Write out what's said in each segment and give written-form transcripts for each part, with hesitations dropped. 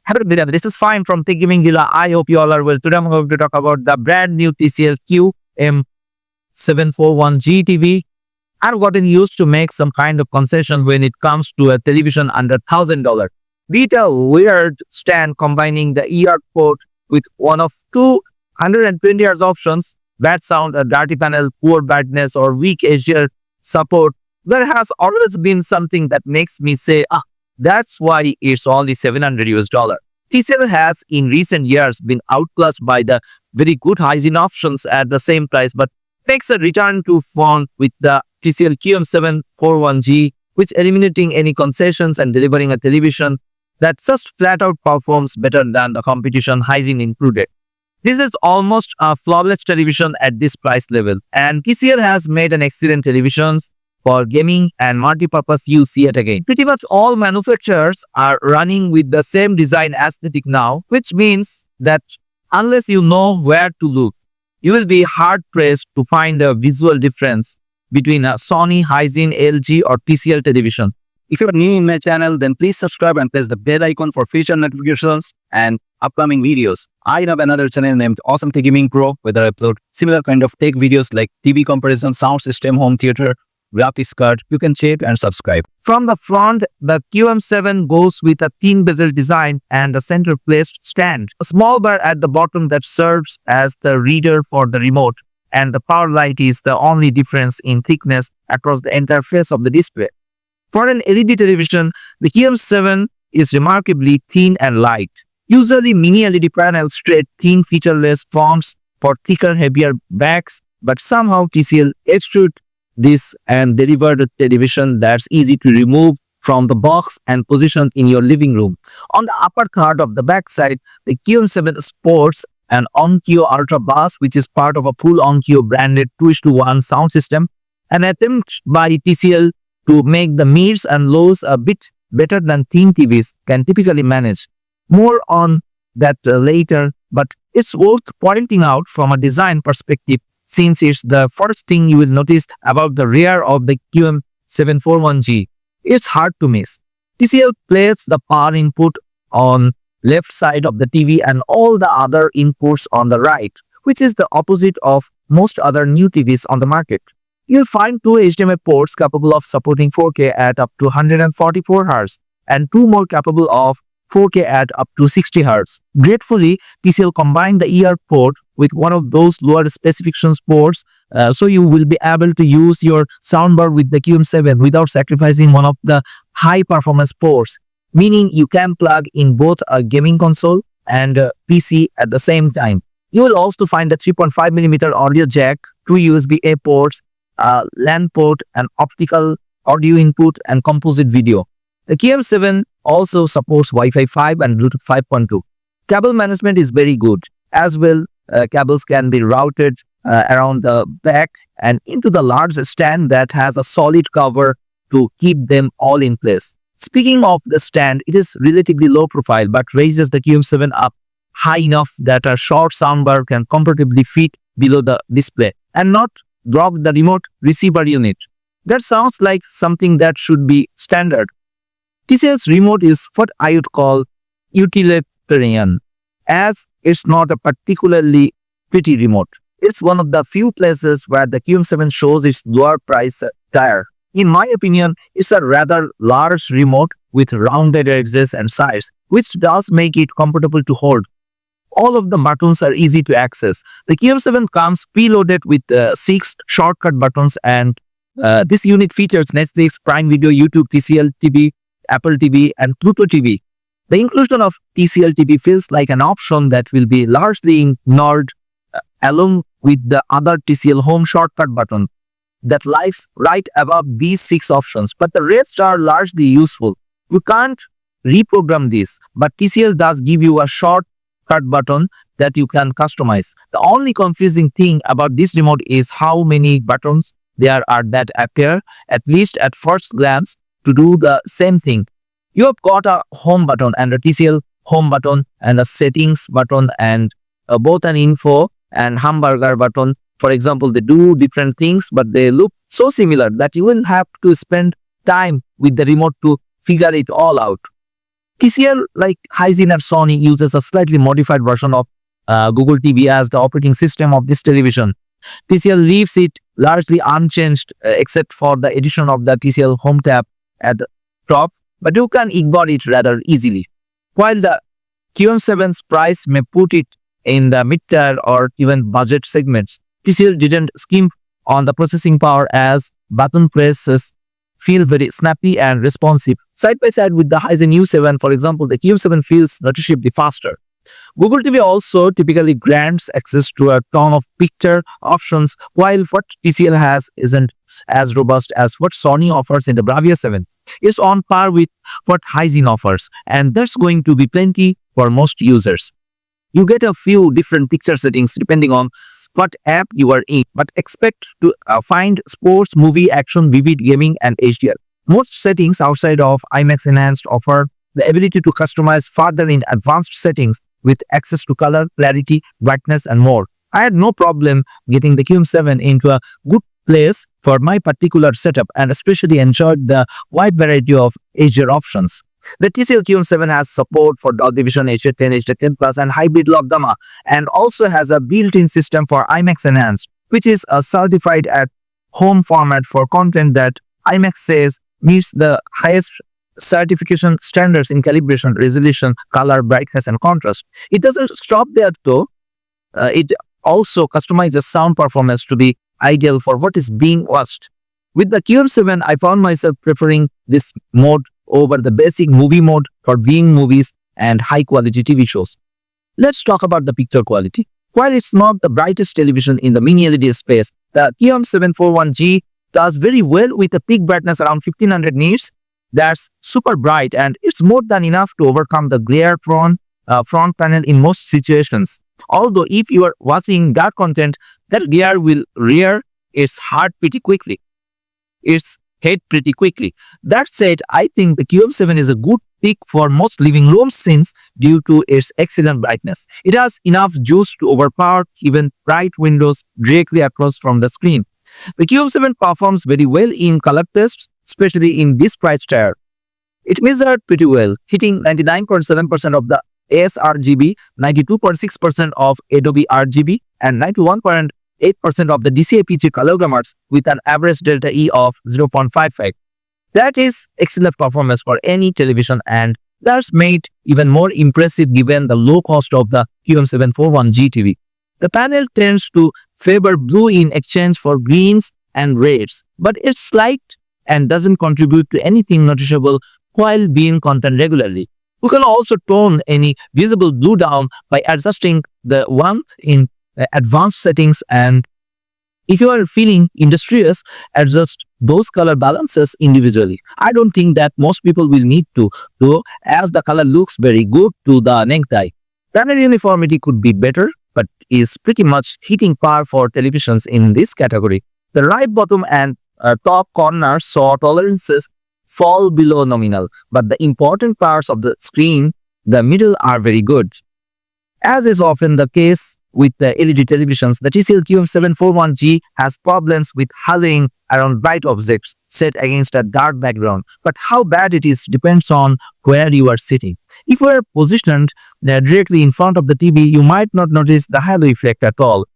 Hello, everyone. This is Fine from Tech Gaming Gila. I hope you all are well. Today I'm going to talk about the brand new TCL QM741G TV. I've gotten used to make some kind of concession when it comes to a television under $1,000. Be it a weird stand combining the ER port with one of 220 Hz options, bad sound, a dirty panel, poor brightness, or weak HDR support, there has always been something that makes me say, that's why it's only $700. TCL has in recent years been outclassed by the very good hygiene options at the same price, but makes a return to form with the TCL QM741G, which eliminating any concessions and delivering a television that just flat out performs better than the competition, hygiene included. This is almost a flawless television at this price level, and TCL has made an excellent televisions for gaming and multi-purpose use yet again. Pretty much all manufacturers are running with the same design aesthetic now, which means that unless you know where to look, you will be hard-pressed to find a visual difference between a Sony, Hygiene, LG or TCL television. If you are new in my channel, then please subscribe and press the bell icon for future notifications and upcoming videos. I have another channel named Awesome Tech Gaming Pro, where I upload similar kind of tech videos like TV comparison, sound system, home theater, graphics card. You can check and subscribe. From the front, the QM7 goes with a thin bezel design and a center-placed stand. A small bar at the bottom that serves as the reader for the remote, and the power light is the only difference in thickness across the entire face of the display. For an LED television, the QM7 is remarkably thin and light. Usually mini LED panels straight thin featureless forms for thicker, heavier backs, but somehow TCL extruded this and delivered a television that's easy to remove from the box and position in your living room. On the upper third of the back side, the QM7 sports an Onkyo Ultra Bass, which is part of a full Onkyo branded 2:1 sound system. An attempt by TCL to make the mids and lows a bit better than thin TVs can typically manage. More on that later, but it's worth pointing out from a design perspective, since it's the first thing you will notice about the rear of the QM741G. It's hard to miss. TCL placed the power input on left side of the TV and all the other inputs on the right, which is the opposite of most other new TVs on the market. You'll find two HDMI ports capable of supporting 4K at up to 144 Hz and two more capable of 4K at up to 60 Hz. Gratefully, TCL combined the ER port with one of those lower specifications ports, so you will be able to use your soundbar with the QM7 without sacrificing one of the high performance ports, meaning you can plug in both a gaming console and a PC at the same time. You will also find a 3.5mm audio jack, two USB-A ports, a LAN port, an optical audio input, and composite video. The QM7 also supports Wi-Fi 5 and Bluetooth 5.2. Cable management is very good. As well, cables can be routed around the back and into the large stand that has a solid cover to keep them all in place. Speaking of the stand, it is relatively low profile but raises the QM7 up high enough that a short soundbar can comfortably fit below the display and not block the remote receiver unit. That sounds like something that should be standard. TCL's remote is what I would call utilitarian, as it's not a particularly pretty remote. It's one of the few places where the QM7 shows its lower price tier. In my opinion, it's a rather large remote with rounded edges and sides, which does make it comfortable to hold. All of the buttons are easy to access. The QM7 comes preloaded with 6 shortcut buttons, and this unit features Netflix, Prime Video, YouTube, TCL TV, Apple TV, and Pluto TV. The inclusion of TCL TV feels like an option that will be largely ignored along with the other TCL home shortcut button that lies right above these 6 options, but the rest are largely useful. You can't reprogram this, but TCL does give you a shortcut button that you can customize. The only confusing thing about this remote is how many buttons there are that appear, at least at first glance, to do the same thing. You have got a home button and a TCL home button and a settings button and both an info and hamburger button. For example, they do different things, but they look so similar that you will have to spend time with the remote to figure it all out. TCL, like Hisense and Sony, uses a slightly modified version of Google TV as the operating system of this television. TCL leaves it largely unchanged except for the addition of the TCL Home tab at the top, but you can ignore it rather easily. While the QM7's price may put it in the mid-tier or even budget segments, TCL didn't skimp on the processing power as button presses feel very snappy and responsive. Side by side with the Hisense U7, for example, the QM7 feels noticeably faster. Google TV also typically grants access to a ton of picture options, while what TCL has isn't as robust as what Sony offers in the Bravia 7. It's on par with what Hisense offers, and there's going to be plenty for most users. You get a few different picture settings depending on what app you are in, but expect to find sports, movie, action, vivid, gaming, and HDR. Most settings outside of IMAX Enhanced offer the ability to customize further in advanced settings with access to color, clarity, brightness, and more. I had no problem getting the QM7 into a good place for my particular setup and especially enjoyed the wide variety of HDR options. The TCL QM7 has support for Dolby Vision, HD10, HD10 Plus, and hybrid log gamma, and also has a built-in system for IMAX Enhanced, which is a certified at home format for content that IMAX says meets the highest certification standards in calibration, resolution, color, brightness, and contrast. It doesn't stop there though. It also customizes sound performance to be ideal for what is being watched. With the QM7, I found myself preferring this mode over the basic movie mode for viewing movies and high-quality TV shows. Let's talk about the picture quality. While it's not the brightest television in the mini LED space, the QM741G does very well with a peak brightness around 1500 nits. That's super bright and it's more than enough to overcome the glare front panel in most situations. Although if you are watching dark content, that glare will rear its head pretty quickly. That said, I think the QM7 is a good pick for most living room scenes due to its excellent brightness. It has enough juice to overpower even bright windows directly across from the screen. The QM7 performs very well in color tests, especially in this price tier. It measured pretty well, hitting 99.7% of the sRGB, 92.6% of Adobe RGB, and 91.8% of the DCI-PG color gammers with an average delta E of 0.55. That is excellent performance for any television, and that's made even more impressive given the low cost of the QM741G TV. The panel tends to favor blue in exchange for greens and reds, but it's light and doesn't contribute to anything noticeable while being content regularly. You can also tone any visible blue down by adjusting the warmth in advanced settings, and if you are feeling industrious, adjust those color balances individually. I don't think that most people will need to, though, as the color looks very good to the naked eye. Panel uniformity could be better, but is pretty much hitting par for televisions in this category. The right bottom and top corners saw tolerances fall below nominal, but the important parts of the screen, the middle, are very good. As is often the case with the LED televisions, the TCL QM741G has problems with haloing around bright objects set against a dark background, but how bad it is depends on where you are sitting. If you are positioned directly in front of the TV, you might not notice the halo effect at all.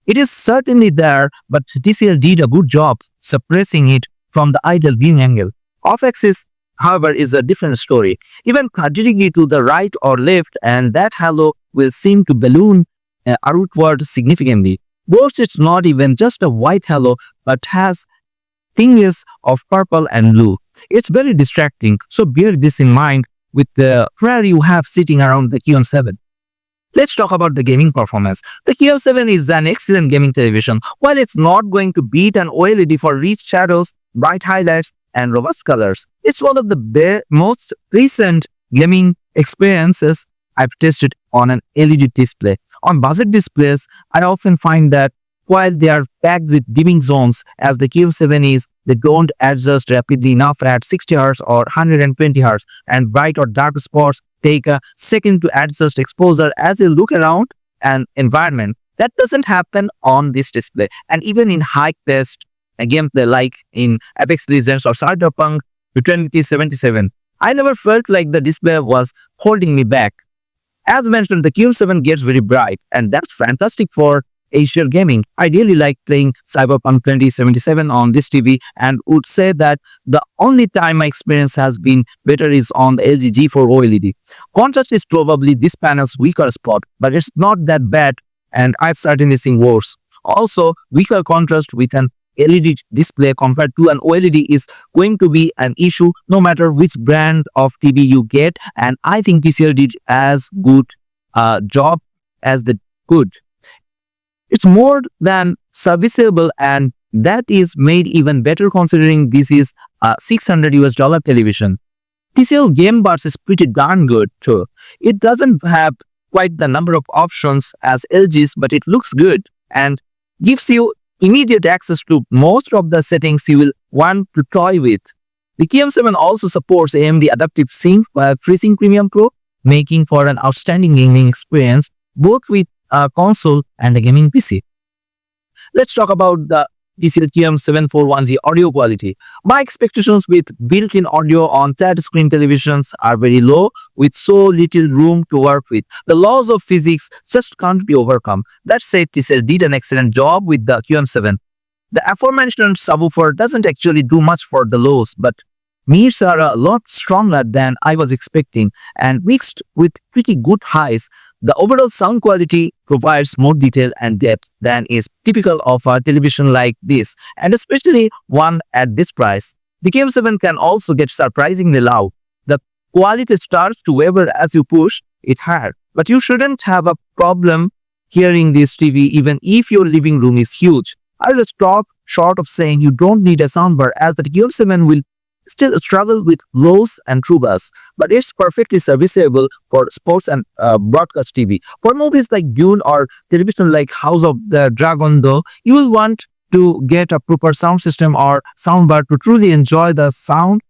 It is certainly there, but TCL did a good job suppressing it from the ideal viewing angle. Off-axis, however, is a different story. Even 30 degrees to the right or left, and that halo will seem to balloon outward significantly. Worse, it's not even just a white halo, but has tinges of purple and blue. It's very distracting, so bear this in mind with the where you have sitting around the QM7. Let's talk about the gaming performance. The QM7 is an excellent gaming television. While it's not going to beat an OLED for rich shadows, bright highlights, and robust colors, it's one of the most recent gaming experiences I've tested on an LED display. On budget displays, I often find that while they are packed with dimming zones, as the QM7 is, they don't adjust rapidly enough at 60 Hz or 120 Hz, and bright or dark spots take a second to adjust exposure as you look around an environment. That doesn't happen on this display, and even in high-paced gameplay like in Apex Legends or Cyberpunk 2077, I never felt like the display was holding me back. As mentioned, the QM7 gets very bright, and that's fantastic for Asia gaming. I really like playing Cyberpunk 2077 on this TV and would say that the only time my experience has been better is on the LG G4 OLED. Contrast is probably this panel's weaker spot, but it's not that bad, and I've certainly seen worse. Also, weaker contrast with an LED display compared to an OLED is going to be an issue no matter which brand of TV you get, and I think TCL did as good a job as they could. It's more than serviceable, and that is made even better considering this is a $600 television. TCL Game Bars is pretty darn good too. It doesn't have quite the number of options as LG's, but it looks good and gives you immediate access to most of the settings you will want to toy with. The QM7 also supports AMD Adaptive Sync by FreeSync Premium Pro, making for an outstanding gaming experience both with a console and a gaming PC. Let's talk about the TCL QM741G audio quality. My expectations with built-in audio on flat-screen televisions are very low, with so little room to work with. The laws of physics just can't be overcome. That said, TCL did an excellent job with the QM7. The aforementioned subwoofer doesn't actually do much for the lows, but mids are a lot stronger than I was expecting, and mixed with pretty good highs, the overall sound quality provides more detail and depth than is typical of a television like this, and especially one at this price. The QM7 can also get surprisingly loud. The quality starts to waver as you push it hard, but you shouldn't have a problem hearing this TV even if your living room is huge. I'll just stop short of saying you don't need a soundbar, as the QM7 will still struggle with lows and true bass, but it's perfectly serviceable for sports and broadcast TV. For movies like Dune or television like House of the Dragon, though, you will want to get a proper sound system or soundbar to truly enjoy the sound.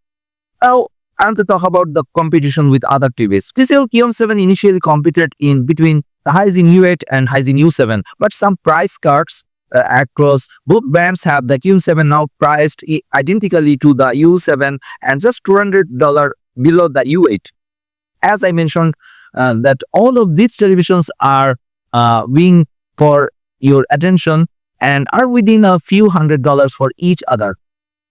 Now, I want to talk about the competition with other TVs. TCL QM7 initially competed in between the Ryzen U8 and Ryzen U7, but some price cards across both brands have the QM7 now priced identically to the U7 and just $200 below the U8. As I mentioned, that all of these televisions are being for your attention and are within a few $100s for each other,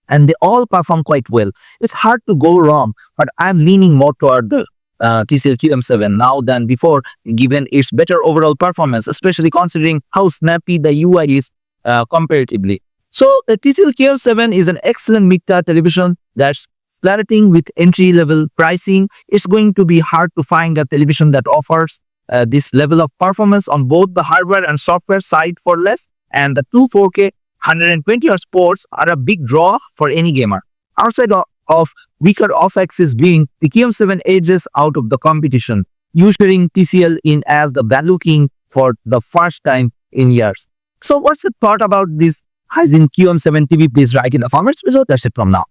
and they all perform quite well. It's hard to go wrong, but I'm leaning more toward the TCL QM7 now than before, given its better overall performance, especially considering how snappy the UI is comparatively. So the TCL QM7 is an excellent mid-tier television that's flirting with entry-level pricing. It's going to be hard to find a television that offers this level of performance on both the hardware and software side for less, and the two 4K 120Hz ports are a big draw for any gamer. Outside of weaker off-axis being, the QM7 edges out of the competition, ushering TCL in as the value king for the first time in years. So what's your thought about this Ryzen QM7 TV? Please write in the comments below. That's it from now.